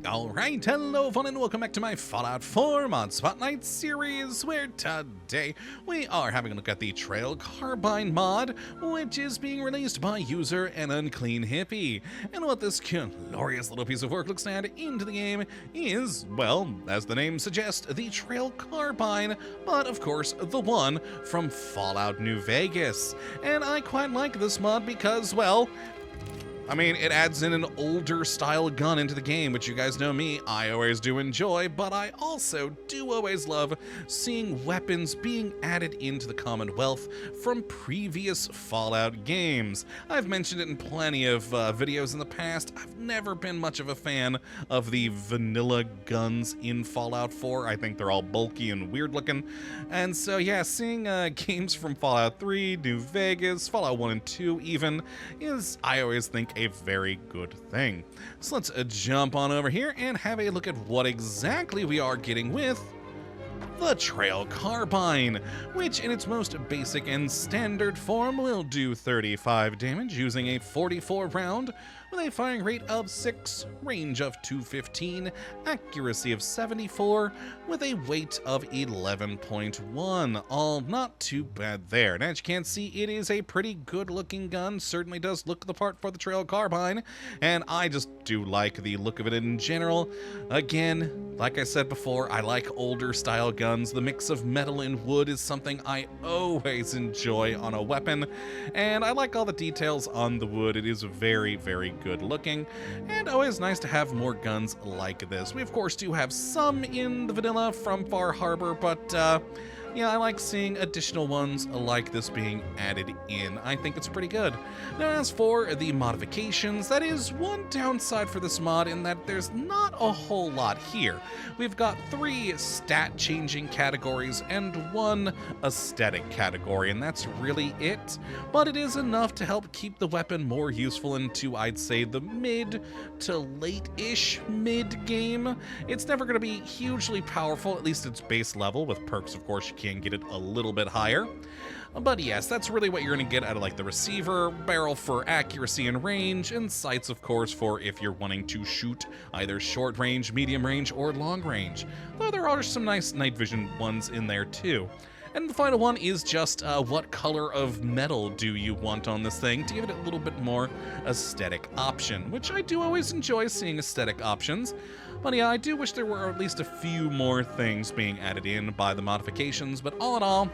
Alright, hello fun and welcome back to my Fallout 4 Mod Spotlight series, where today we are having a look at the Trail Carbine mod, which is being released by user An Unclean Hippie. And what this glorious little piece of work looks to add into the game is, well, as the name suggests, the Trail Carbine, but of course the one from Fallout New Vegas. And I quite like this mod because, well, I mean, it adds in an older style gun into the game, which you guys know me, I always do enjoy, but I also do always love seeing weapons being added into the Commonwealth from previous Fallout games. I've mentioned it in plenty of videos in the past. I've never been much of a fan of the vanilla guns in Fallout 4. I think they're all bulky and weird looking. And so yeah, seeing games from Fallout 3, New Vegas, Fallout 1 and 2 even, is, I always think, a very good thing. So let's jump on over here and have a look at what exactly we are getting with the Trail Carbine, which in its most basic and standard form will do 35 damage using a 44 round with a firing rate of 6, range of 215, accuracy of 74, with a weight of 11.1. All not too bad there. And as you can see, it is a pretty good looking gun, certainly does look the part for the Trail Carbine, and I just do like the look of it in general. Again, like I said before, I like older style guns. The mix of metal and wood is something I always enjoy on a weapon, and I like all the details on the wood. It is very, very good looking, and always nice to have more guns like this. We of course do have some in the vanilla from Far Harbor, but yeah, I like seeing additional ones like this being added in. I think it's pretty good. Now, as for the modifications, that is one downside for this mod in that there's not a whole lot here. We've got 3 stat-changing categories and 1 aesthetic category, and that's really it. But it is enough to help keep the weapon more useful into, I'd say, the mid to late-ish mid-game. It's never going to be hugely powerful, at least its base level. With perks, of course, you can get it a little bit higher. But yes, that's really what you're going to get out of like the receiver, barrel for accuracy and range, and sights, of course, for if you're wanting to shoot either short range, medium range, or long range. Though there are some nice night vision ones in there too. And the final one is just what color of metal do you want on this thing to give it a little bit more aesthetic option, which I do always enjoy seeing aesthetic options. But yeah, I do wish there were at least a few more things being added in by the modifications, but all in all,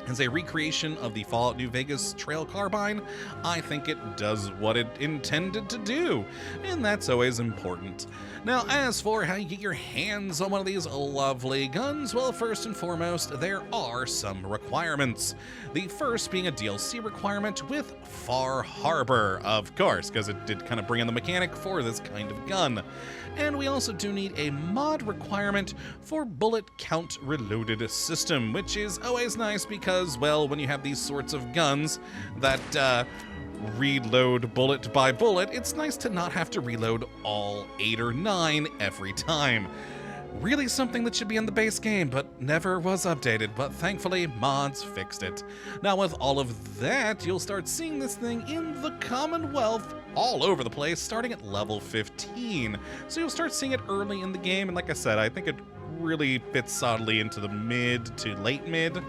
as a recreation of the Fallout New Vegas Trail Carbine, I think it does what it intended to do, and that's always important. Now, as for how you get your hands on one of these lovely guns, well, first and foremost, there are some requirements. The first being a DLC requirement with Far Harbor, of course, because it did kind of bring in the mechanic for this kind of gun. And we also do need a mod requirement for bullet count reloaded system, which is always nice because, well, when you have these sorts of guns that reload bullet by bullet, it's nice to not have to reload all 8 or 9 every time. Really something that should be in the base game, but never was updated, but thankfully mods fixed it. Now with all of that, you'll start seeing this thing in the Commonwealth all over the place, starting at level 15. So you'll start seeing it early in the game, and like I said, I think it really fits solidly into the mid to late mid.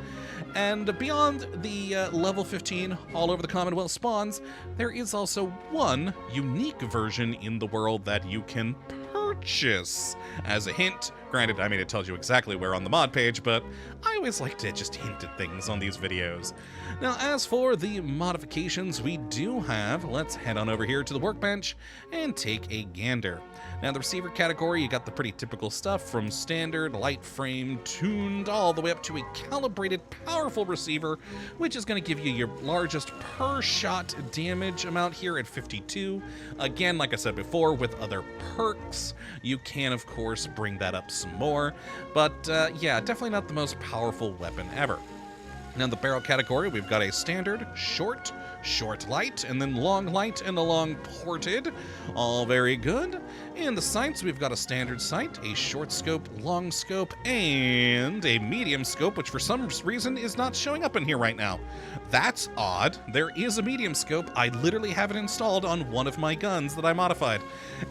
And beyond the level 15 all over the Commonwealth spawns, there is also one unique version in the world that you can purchase. As a hint, granted, I mean, it tells you exactly where on the mod page, but I always like to just hint at things on these videos. Now, as for the modifications we do have, let's head on over here to the Workbench and take a gander. Now, the receiver category, you got the pretty typical stuff from standard, light frame, tuned, all the way up to a calibrated, powerful receiver, which is going to give you your largest per shot damage amount here at 52. Again, like I said before, with other perks, you can, of course, bring that up some more. But yeah, definitely not the most powerful weapon ever. Now in the barrel category, we've got a standard, short, short light, and then long light and a long ported. All very good. In the sights, we've got a standard sight, a short scope, long scope, and a medium scope, which for some reason is not showing up in here right now. That's odd. There is a medium scope. I literally have it installed on one of my guns that I modified.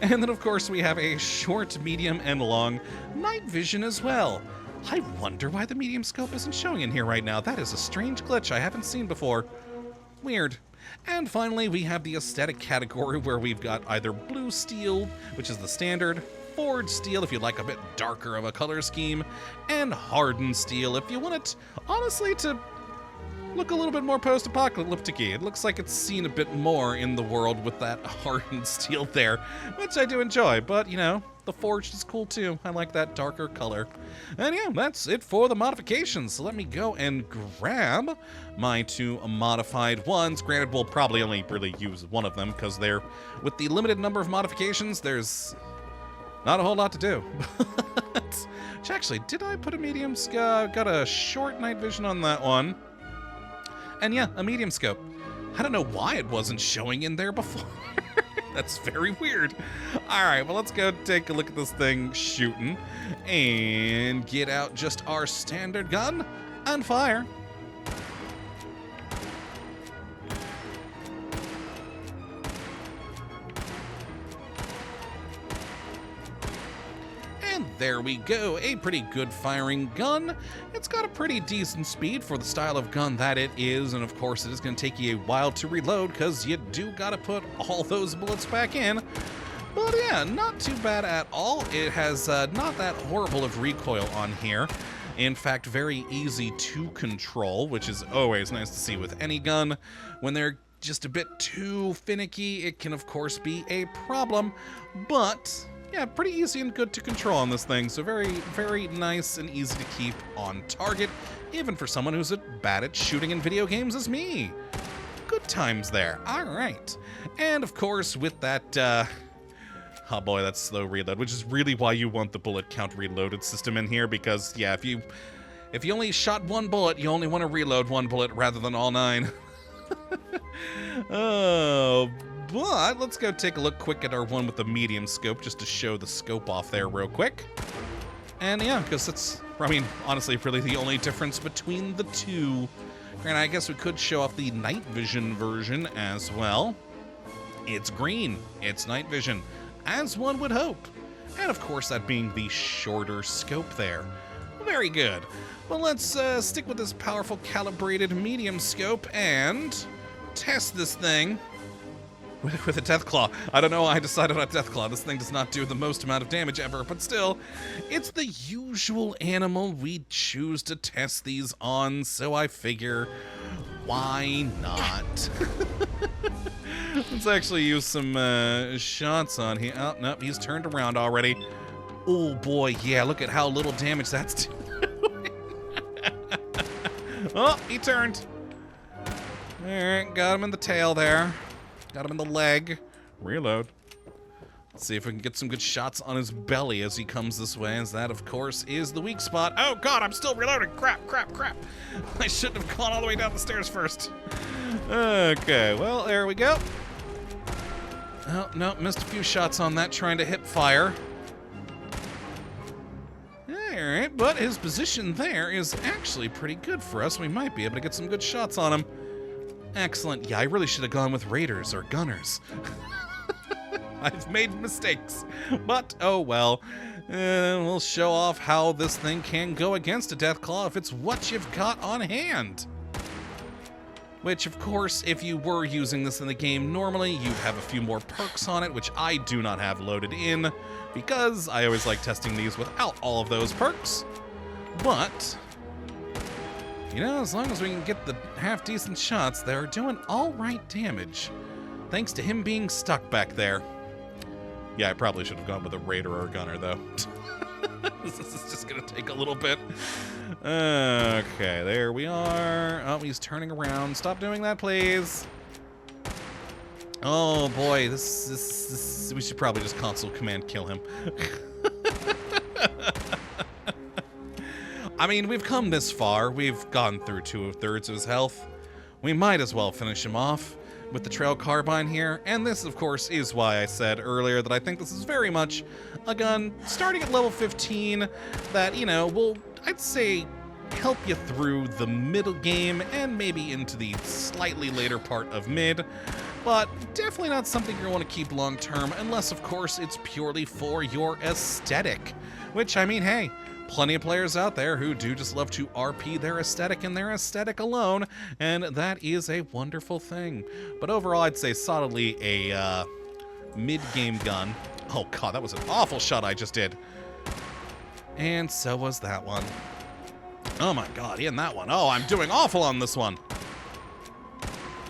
And then of course we have a short, medium, and long night vision as well. I wonder why the medium scope isn't showing in here right now. That is a strange glitch I haven't seen before. Weird. And finally, we have the aesthetic category where we've got either blue steel, which is the standard, forged steel if you like a bit darker of a color scheme, and hardened steel if you want it, honestly, to look a little bit more post-apocalyptic-y. It looks like it's seen a bit more in the world with that hardened steel there, which I do enjoy, but, you know, the forged is cool too. I like that darker color. And yeah, that's it for the modifications. So let me go and grab my two modified ones. Granted, we'll probably only really use one of them because they're, with the limited number of modifications, there's not a whole lot to do. But, actually, did I put a medium scope? Got a short night vision on that one. And yeah, a medium scope. I don't know why it wasn't showing in there before. That's very weird. Alright, well, let's go take a look at this thing shooting and get out just our standard gun and fire. And there we go, a pretty good firing gun. It's got a pretty decent speed for the style of gun that it is, and of course it is going to take you a while to reload because you do got to put all those bullets back in. But yeah, not too bad at all. It has not that horrible of recoil on here. In fact, very easy to control, which is always nice to see with any gun. When they're just a bit too finicky, it can of course be a problem, but yeah, pretty easy and good to control on this thing, so very, very nice and easy to keep on target, even for someone who's as bad at shooting in video games as me. Good times there. All right. And of course, with that, oh boy, that's slow reload, which is really why you want the bullet count reloaded system in here, because yeah, if you only shot one bullet, you only want to reload one bullet rather than all 9. Oh, but let's go take a look quick at our one with the medium scope just to show the scope off there real quick. And yeah, because it's, I mean, honestly, really the only difference between the two. And I guess we could show off the night vision version as well. It's green. It's night vision, as one would hope. And of course, that being the shorter scope there. Very good. Well, let's stick with this powerful calibrated medium scope and test this thing with a death claw. I don't know why I decided on a death claw. This thing does not do the most amount of damage ever, but still, it's the usual animal we choose to test these on, so I figure, why not? Let's actually use some shots on here. Oh, no, he's turned around already. Oh boy, yeah, look at how little damage that's doing. Oh, he turned. Alright, got him in the tail there. Got him in the leg. Reload. Let's see if we can get some good shots on his belly as he comes this way, as that, of course, is the weak spot. Oh, God, I'm still reloading. Crap, crap, crap. I shouldn't have gone all the way down the stairs first. Okay, well, there we go. Oh, no, missed a few shots on that, trying to hip fire. Alright, but his position there is actually pretty good for us. We might be able to get some good shots on him. Excellent. Yeah, I really should have gone with raiders or gunners. I've made mistakes, but oh well. We'll show off how this thing can go against a Deathclaw if it's what you've got on hand. Which, of course, if you were using this in the game normally, you'd have a few more perks on it, which I do not have loaded in, because I always like testing these without all of those perks. But you know, as long as we can get the half-decent shots, they're doing all right damage. Thanks to him being stuck back there. Yeah, I probably should have gone with a raider or a gunner, though. This is just going to take a little bit. Okay, there we are. Oh, he's turning around. Stop doing that, please. Oh, boy. This we should probably just console command kill him. I mean, we've come this far. We've gone through 2/3 of his health. We might as well finish him off with the Trail Carbine here. And this, of course, is why I said earlier that I think this is very much a gun starting at level 15 that, you know, will, I'd say, help you through the middle game and maybe into the slightly later part of mid. But definitely not something you're going to want to keep long term unless, of course, it's purely for your aesthetic. Which, I mean, hey, plenty of players out there who do just love to RP their aesthetic and their aesthetic alone, and that is a wonderful thing. But overall, I'd say solidly a mid-game gun. Oh god, that was an awful shot I just did. And so was that one. Oh my god, and that one. Oh, I'm doing awful on this one.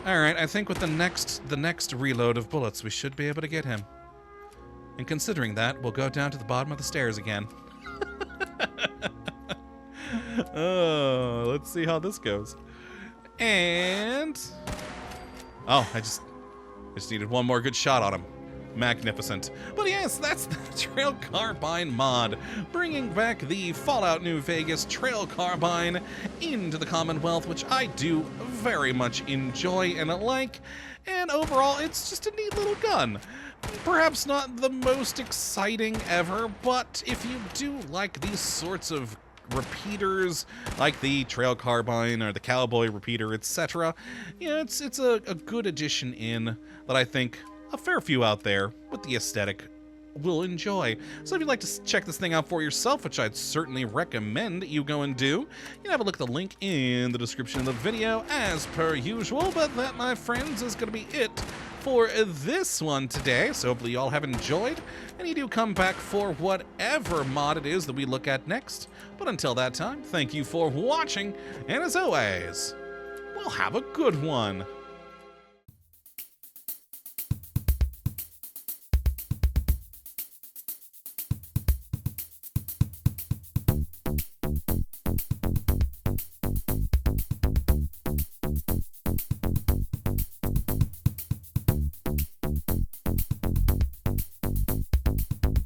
Alright, I think with the next reload of bullets, we should be able to get him. And considering that, we'll go down to the bottom of the stairs again. Oh, let's see how this goes. And oh, I just needed one more good shot on him. Magnificent. But yes, that's the Trail Carbine mod, bringing back the Fallout New Vegas Trail Carbine into the Commonwealth, which I do very much enjoy and like. And overall, it's just a neat little gun. Perhaps not the most exciting ever, but if you do like these sorts of repeaters, like the Trail Carbine or the Cowboy repeater, etc., yeah, it's a good addition in that I think a fair few out there with the aesthetic will enjoy. So if you'd like to check this thing out for yourself, which I'd certainly recommend you go and do, you can have a look at the link in the description of the video as per usual. But that, my friends, is going to be it for this one today. So hopefully you all have enjoyed, and you do come back for whatever mod it is that we look at next. But until that time, thank you for watching, and as always, we'll have a good one.